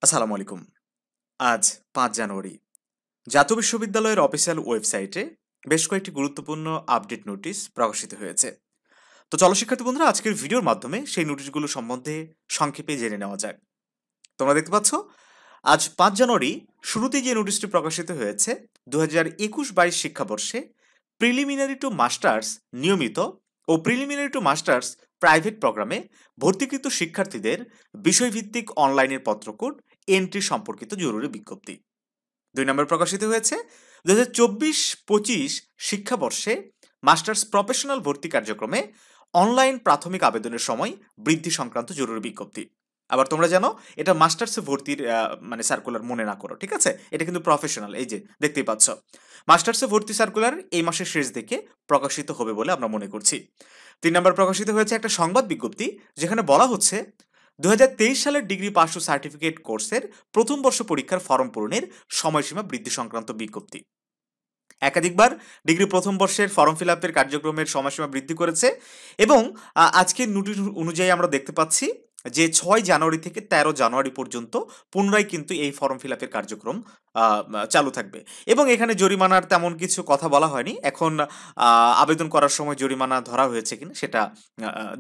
আসসালামু আলাইকুম। আজ ৫ জানুয়ারি জাতীয় বিশ্ববিদ্যালয়ের অফিসিয়াল ওয়েবসাইটে বেশ কয়েকটি গুরুত্বপূর্ণ আপডেট নোটিশ প্রকাশিত হয়েছে। তো চলো শিক্ষার্থী বন্ধুরা আজকের ভিডিওর মাধ্যমে সেই নোটিশগুলো সম্বন্ধে সংক্ষেপে জেনে নেওয়া যাক। তোমরা দেখতে পাচ্ছ আজ ৫ জানুয়ারি শুরুতেই যে নোটিশটি প্রকাশিত হয়েছে ২০২১-২২ শিক্ষাবর্ষে প্রিলিমিনারি টু মাস্টার্স নিয়মিত ও প্রিলিমিনারি টু মাস্টার্স প্রাইভেট প্রোগ্রামে ভর্তিকৃত শিক্ষার্থীদের বিষয়ভিত্তিক অনলাইনের পত্রকোড এন্ট্রি সম্পর্কিত জরুরি বিজ্ঞপ্তি। ২ নম্বর প্রকাশিত হয়েছে ২০২৪-২৫ শিক্ষাবর্ষে মাস্টার্স প্রফেশনাল ভর্তি কার্যক্রমে অনলাইন প্রাথমিক আবেদনের সময় বৃদ্ধি সংক্রান্ত জরুরি বিজ্ঞপ্তি। আবার তোমরা জানো এটা মাস্টার্সে ভর্তির সার্কুলার মনে না করো, ঠিক আছে? এটা কিন্তু প্রফেশনাল, এই যে দেখতেই পাচ্ছ। মাস্টার্সে ভর্তি সার্কুলার এই মাসের শেষ দিকে প্রকাশিত হবে বলে আমরা মনে করছি। ৩ নম্বর প্রকাশিত হয়েছে একটা সংবাদ বিজ্ঞপ্তি যেখানে বলা হচ্ছে ২০২৩ সালের ডিগ্রি পাস ও সার্টিফিকেট কোর্সের প্রথম বর্ষ পরীক্ষার ফরম পূরণের সময়সীমা বৃদ্ধি সংক্রান্ত বিজ্ঞপ্তি। একাধিকবার ডিগ্রি প্রথম বর্ষের ফর্ম ফিল আপের কার্যক্রমের সময়সীমা বৃদ্ধি করেছে এবং আজকের নোটিশ অনুযায়ী আমরা দেখতে পাচ্ছি যে ৬ জানুয়ারি থেকে ১৩ জানুয়ারি পর্যন্ত পুনরায় কিন্তু এই ফর্ম ফিল আপের কার্যক্রম চালু থাকবে এবং এখানে জরিমানার তেমন কিছু কথা বলা হয়নি। এখন আবেদন করার সময় জরিমানা ধরা হয়েছে কিনা সেটা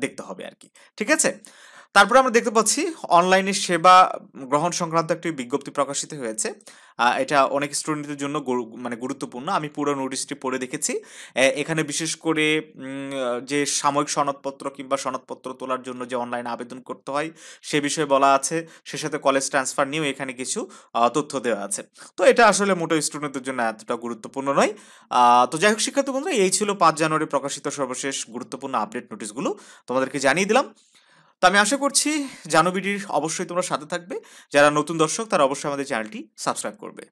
দেখতে হবে আর কি, ঠিক আছে? তারপরে আমরা দেখতে পাচ্ছি অনলাইনে সেবা গ্রহণ সংক্রান্ত একটি বিজ্ঞপ্তি প্রকাশিত হয়েছে। এটা অনেক স্টুডেন্টদের জন্য গুরুত্বপূর্ণ। আমি পুরো নোটিশটি পড়ে দেখেছি। এখানে বিশেষ করে যে সাময়িক সনদপত্র কিংবা সনদপত্র তোলার জন্য যে অনলাইনে আবেদন করতে হয় সে বিষয়ে বলা আছে। সে সাথে কলেজ ট্রান্সফার নিয়েও এখানে কিছু তথ্য দেওয়া আছে। তো এটা আসলে মোটেও স্টুডেন্টদের জন্য এতটা গুরুত্বপূর্ণ নয়। তো যাই হোক শিক্ষার্থী বন্ধুরা, এই ছিল ৫ জানুয়ারি প্রকাশিত সর্বশেষ গুরুত্বপূর্ণ আপডেট নোটিশগুলো। তোমাদেরকে জানিয়ে দিলাম। তো আমি আশা করছি জানুবিডির অবশ্যই তোমরা সাথে থাকবে। যারা নতুন দর্শক তারা অবশ্যই আমাদের চ্যানেলটি সাবস্ক্রাইব করবে।